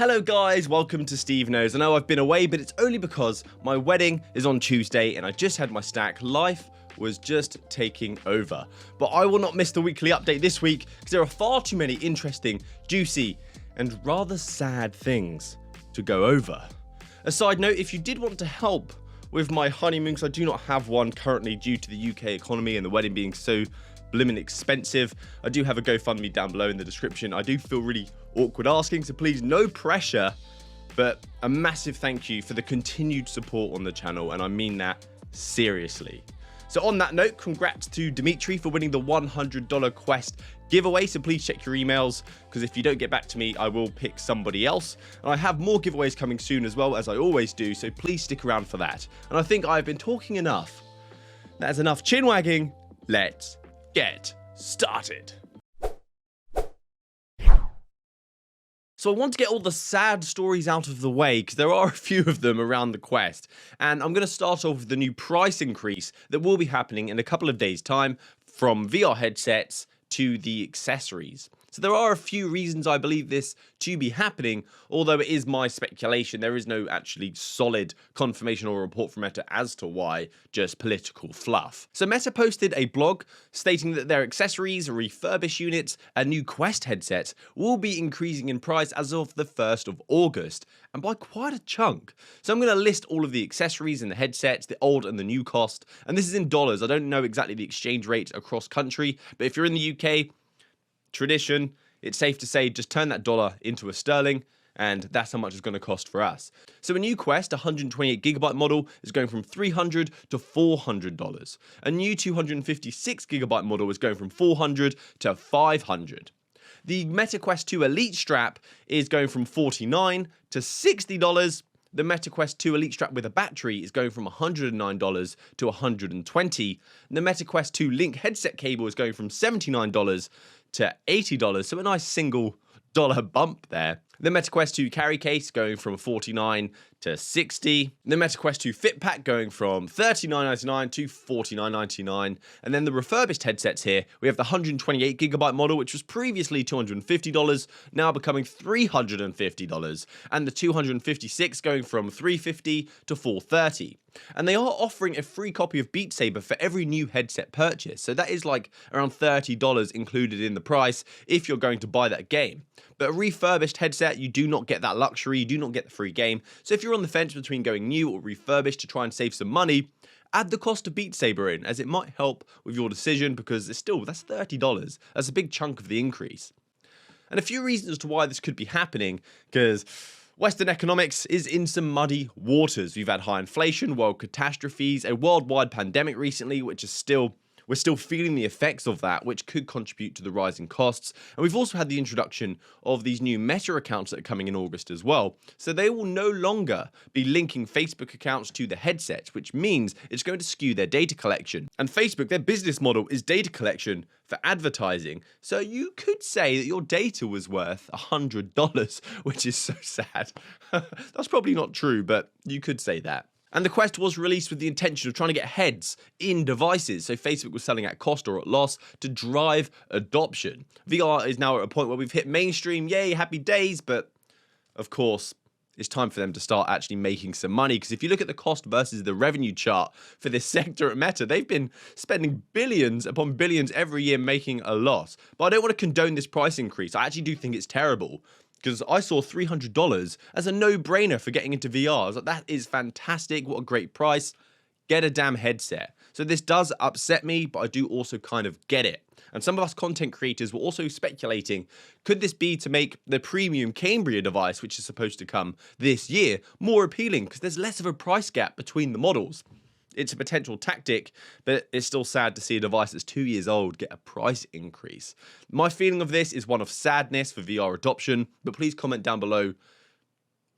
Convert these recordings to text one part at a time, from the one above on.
Hello guys, welcome to SteveKnows. I know I've been away, but it's only because my wedding is on Tuesday and I just had my stack. Life was just taking over. But I will not miss the weekly update this week because there are far too many interesting, juicy, and rather sad things to go over. A side note, if you did want to help with my honeymoon, because I do not have one currently due to the UK economy and the wedding being so blimmin' expensive, I do have a GoFundMe down below in the description. I do feel really awkward asking, so please, no pressure, but a massive thank you for the continued support on the channel, and I mean that seriously. So on that note, congrats to Documentry for winning the $100 quest giveaway, so please check your emails, because if you don't get back to me, I will pick somebody else. And I have more giveaways coming soon as well, as I always do, so please stick around for that. And I think I've been talking enough. That's enough chin wagging. Let's get started. So I want to get all the sad stories out of the way because there are a few of them around the quest. And I'm going to start off with the new price increase that will be happening in a couple of days' time from VR headsets to the accessories. So there are a few reasons I believe this to be happening, although it is my speculation. There is no actually solid confirmation or report from Meta as to why, just political fluff. So Meta posted a blog stating that their accessories, refurbished units, and new Quest headsets will be increasing in price as of the 1st of August, and by quite a chunk. So I'm going to list all of the accessories and the headsets, the old and the new cost, and this is in dollars. I don't know exactly the exchange rate across country, but if you're in the UK, tradition, it's safe to say just turn that dollar into a sterling, and that's how much it's going to cost for us. So a new Quest 128GB model is going from $300 to $400. A new 256GB model is going from $400 to $500. The Meta Quest 2 Elite strap is going from $49 to $60. The Meta Quest 2 Elite strap with a battery is going from $109 to $120. The Meta Quest 2 Link headset cable is going from $79 to $80, so a nice single dollar bump there. The Meta Quest 2 carry case going from $49 to $60. The Meta Quest 2 Fit Pack going from $39.99 to $49.99. And then the refurbished headsets here, we have the 128GB model, which was previously $250, now becoming $350. And the 256 going from $350 to $430. And they are offering a free copy of Beat Saber for every new headset purchase. So that is like around $30 included in the price if you're going to buy that game. But a refurbished headset, you do not get that luxury, you do not get the free game. So if you're on the fence between going new or refurbished to try and save some money, add the cost of Beat Saber in, as it might help with your decision, because that's $30. That's a big chunk of the increase. And a few reasons as to why this could be happening, because Western economics is in some muddy waters. We've had high inflation, world catastrophes, a worldwide pandemic recently, which is we're still feeling the effects of that, which could contribute to the rising costs. And we've also had the introduction of these new Meta accounts that are coming in August as well. So they will no longer be linking Facebook accounts to the headsets, which means it's going to skew their data collection. And Facebook, their business model is data collection for advertising. So you could say that your data was worth $100, which is so sad. That's probably not true, but you could say that. And the Quest was released with the intention of trying to get heads in devices, so Facebook was selling at cost or at loss to drive adoption. VR is now at a point where we've hit mainstream, yay, happy days, but of course, it's time for them to start actually making some money, because if you look at the cost versus the revenue chart for this sector at Meta, they've been spending billions upon billions every year making a loss. But I don't want to condone this price increase. I actually do think it's terrible, because I saw $300 as a no-brainer for getting into VR. I was like, that is fantastic, what a great price. Get a damn headset. So this does upset me, but I do also kind of get it. And some of us content creators were also speculating, could this be to make the premium Cambria device, which is supposed to come this year, more appealing, because there's less of a price gap between the models. It's a potential tactic, but it's still sad to see a device that's 2 years old get a price increase. My feeling of this is one of sadness for VR adoption, but please comment down below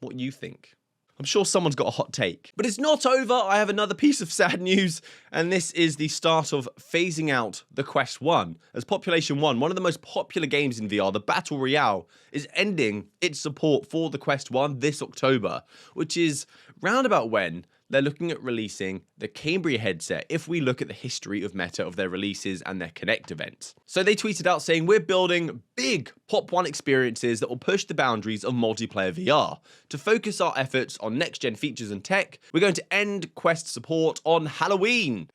what you think. I'm sure someone's got a hot take. But it's not over. I have another piece of sad news, and this is the start of phasing out the Quest 1. As Population 1, one of the most popular games in VR, the Battle Royale, is ending its support for the Quest 1 this October, which is round about when they're looking at releasing the Cambria headset if we look at the history of Meta of their releases and their Connect events. So they tweeted out saying, we're building big Pop 1 experiences that will push the boundaries of multiplayer VR. To focus our efforts on next-gen features and tech, we're going to end Quest support on Halloween.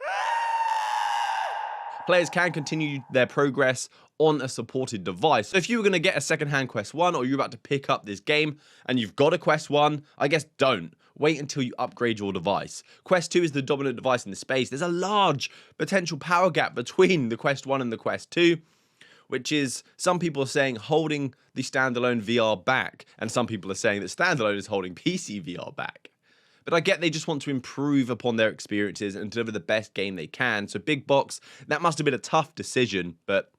Players can continue their progress on a supported device. So if you were going to get a second-hand Quest 1 or you're about to pick up this game and you've got a Quest 1, I guess don't. Wait until you upgrade your device. Quest 2 is the dominant device in the space. There's a large potential power gap between the Quest 1 and the Quest 2, which is, some people are saying, holding the standalone VR back, and some people are saying that standalone is holding PC VR back. But I get they just want to improve upon their experiences and deliver the best game they can. So big box, that must have been a tough decision, but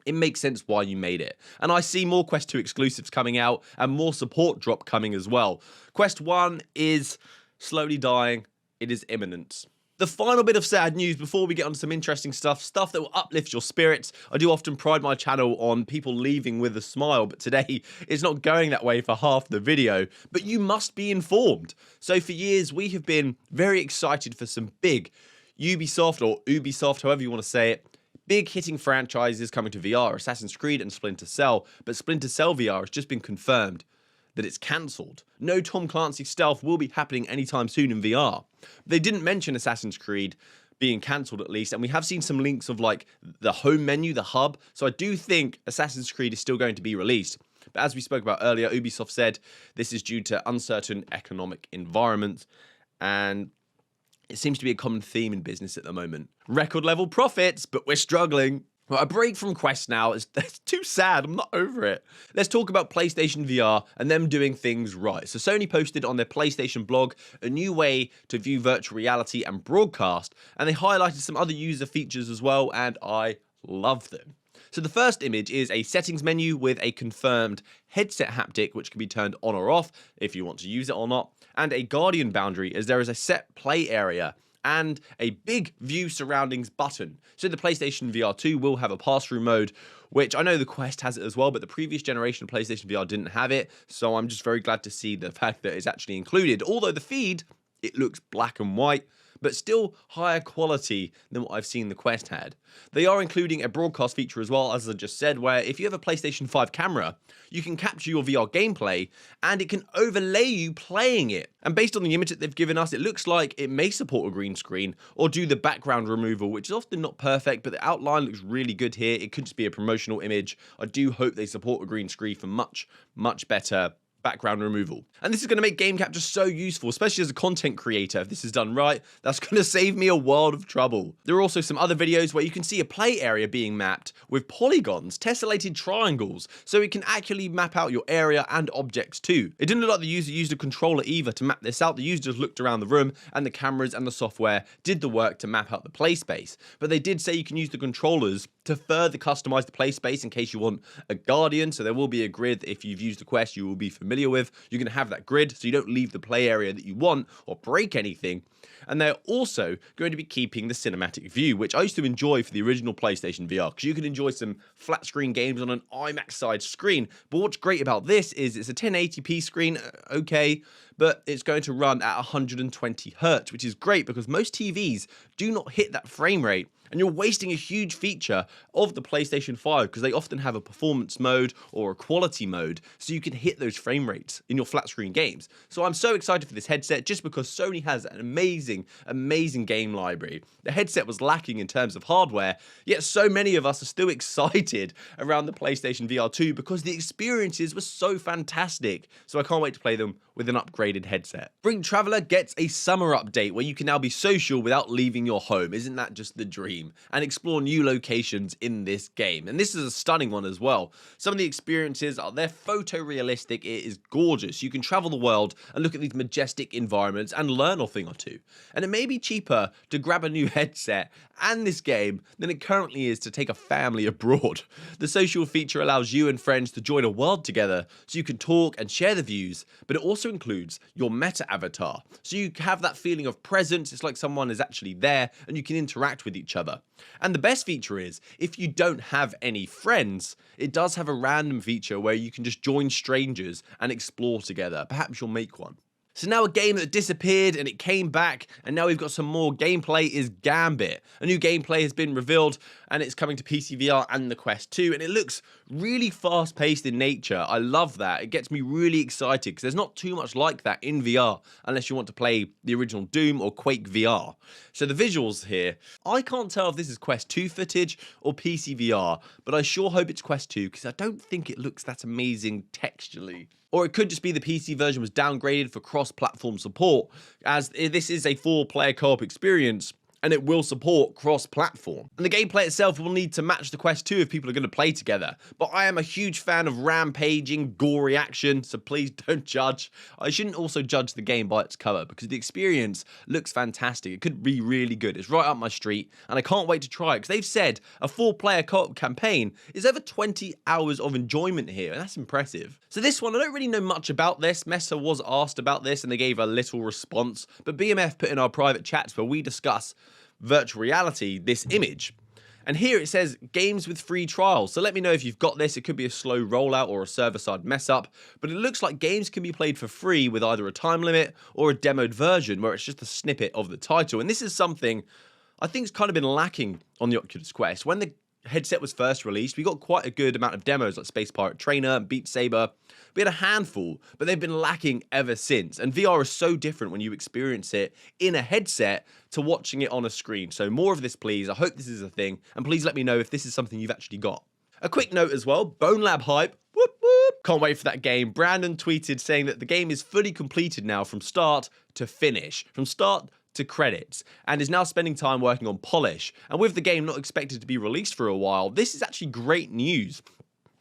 it makes sense why you made it. And I see more Quest 2 exclusives coming out and more support drop coming as well. Quest 1 is slowly dying. It is imminent. The final bit of sad news before we get on to some interesting stuff that will uplift your spirits. I do often pride my channel on people leaving with a smile, but today it's not going that way for half the video. But you must be informed. So for years, we have been very excited for some big Ubisoft, or Ubisoft, however you want to say it, big hitting franchises coming to VR, Assassin's Creed and Splinter Cell. But Splinter Cell VR has just been confirmed that it's cancelled. No Tom Clancy stealth will be happening anytime soon in VR. They didn't mention Assassin's Creed being cancelled at least, and we have seen some links of like the home menu, the hub, so I do think Assassin's Creed is still going to be released. But as we spoke about earlier, Ubisoft said this is due to uncertain economic environments, and it seems to be a common theme in business at the moment. Record level profits, but we're struggling. Well, a break from Quest now. It's too sad. I'm not over it. Let's talk about PlayStation VR and them doing things right. So Sony posted on their PlayStation blog a new way to view virtual reality and broadcast, and they highlighted some other user features as well, and I love them. So the first image is a settings menu with a confirmed headset haptic, which can be turned on or off if you want to use it or not, and a Guardian boundary, as there is a set play area and a big view surroundings button. So the PlayStation VR 2 will have a pass-through mode, which I know the Quest has it as well, but the previous generation of PlayStation VR didn't have it, so I'm just very glad to see the fact that it's actually included. Although the feed, it looks black and white, but still higher quality than what I've seen the Quest had. They are including a broadcast feature as well, as I just said, where if you have a PlayStation 5 camera, you can capture your VR gameplay and it can overlay you playing it. And based on the image that they've given us, it looks like it may support a green screen or do the background removal, which is often not perfect, but the outline looks really good here. It could just be a promotional image. I do hope they support a green screen for much, much better background removal. And this is going to make game capture so useful, especially as a content creator. If this is done right, that's going to save me a world of trouble. There are also some other videos where you can see a play area being mapped with polygons, tessellated triangles, so it can actually map out your area and objects too. It didn't look like the user used a controller either to map this out. The user just looked around the room and the cameras and the software did the work to map out the play space. But they did say you can use the controllers to further customize the play space in case you want a guardian. So there will be a grid if you've used the Quest you will be familiar with. You're going to have that grid so you don't leave the play area that you want or break anything. And they're also going to be keeping the cinematic view, which I used to enjoy for the original PlayStation VR, because you can enjoy some flat screen games on an IMAX side screen. But what's great about this is it's a 1080p screen, okay, but it's going to run at 120 Hz, which is great because most TVs do not hit that frame rate. And you're wasting a huge feature of the PlayStation 5 because they often have a performance mode or a quality mode, so you can hit those frame rates in your flat screen games. So I'm so excited for this headset just because Sony has an amazing game library. The headset was lacking in terms of hardware, yet so many of us are still excited around the PlayStation VR 2 because the experiences were so fantastic. So I can't wait to play them with an upgraded headset. Brink Traveler gets a summer update where you can now be social without leaving your home. Isn't that just the dream? And explore new locations in this game. And this is a stunning one as well. Some of the experiences are, they're photorealistic. It is gorgeous. You can travel the world and look at these majestic environments and learn a thing or two. And it may be cheaper to grab a new headset and this game than it currently is to take a family abroad. The social feature allows you and friends to join a world together so you can talk and share the views, but it also includes your meta avatar. So you have that feeling of presence. It's like someone is actually there and you can interact with each other. And the best feature is, if you don't have any friends, it does have a random feature where you can just join strangers and explore together. Perhaps you'll make one. So now a game that disappeared and it came back, and now we've got some more gameplay, is Gambit. A new gameplay has been revealed and it's coming to PSVR and the Quest 2, and it looks really fast-paced in nature. I love that. It gets me really excited because there's not too much like that in VR unless you want to play the original Doom or Quake VR. So the visuals here, I can't tell if this is Quest 2 footage or PSVR, but I sure hope it's Quest 2 because I don't think it looks that amazing texturally. Or it could just be the PC version was downgraded for cross-platform support, as this is a 4-player co-op experience, and it will support cross-platform. And the gameplay itself will need to match the Quest 2 if people are going to play together. But I am a huge fan of rampaging, gory action, so please don't judge. I shouldn't also judge the game by its cover, because the experience looks fantastic. It could be really good. It's right up my street, and I can't wait to try it, because they've said a 4-player co-op campaign is over 20 hours of enjoyment here, and that's impressive. So this one, I don't really know much about this. Mesa was asked about this, and they gave a little response, but BMF put in our private chats where we discuss virtual reality this image, and here it says games with free trials. So let me know if you've got this. It could be a slow rollout or a server-side mess up, but it looks like games can be played for free with either a time limit or a demoed version where it's just a snippet of the title. And this is something I think has kind of been lacking on the Oculus Quest. When the headset was first released, we got quite a good amount of demos like Space Pirate Trainer and Beat Saber. We had a handful, but they've been lacking ever since. And VR is so different when you experience it in a headset to watching it on a screen. So more of this, please. I hope this is a thing. And please let me know if this is something you've actually got. A quick note as well, Bonelab hype. Whoop, whoop. Can't wait for that game. Brandon tweeted saying that the game is fully completed now from start to finish. From start to credits, and is now spending time working on polish. And with the game not expected to be released for a while, this is actually great news.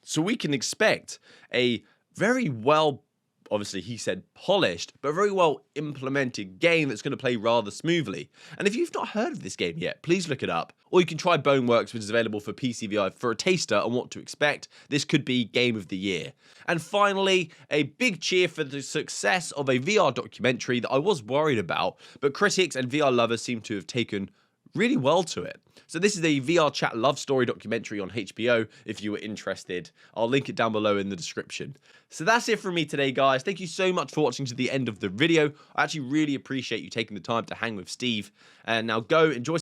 So we can expect a very well, obviously he said polished, but very well implemented game that's going to play rather smoothly. And if you've not heard of this game yet, please look it up. Or you can try Boneworks, which is available for PCVR, for a taster on what to expect. This could be Game of the Year. And finally, a big cheer for the success of a VR documentary that I was worried about, but critics and VR lovers seem to have taken really well to it. So this is a VR chat love story documentary on HBO, if you were interested. I'll link it down below in the description. So that's it from me today, guys. Thank you so much for watching to the end of the video. I actually really appreciate you taking the time to hang with Steve. And now go enjoy